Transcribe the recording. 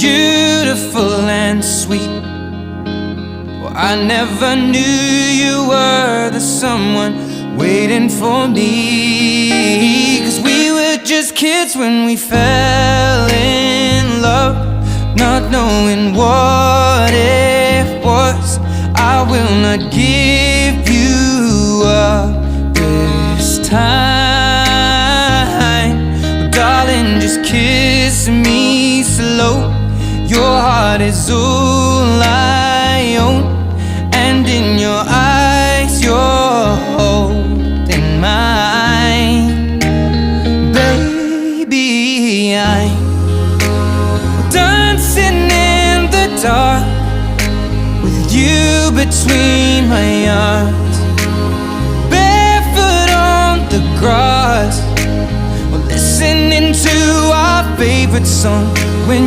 beautiful and sweet. Well, I never knew you were the someone waiting for me. 'Cause we were just kids when we fell in love, not knowing what it was. I will not give you up this time. Darling, just kiss me slow. Your heart is all I own, and in your eyes you're holding mine. Baby, I'm dancing in the dark with you between my arms, barefoot on the grass, listening to our favorite song. When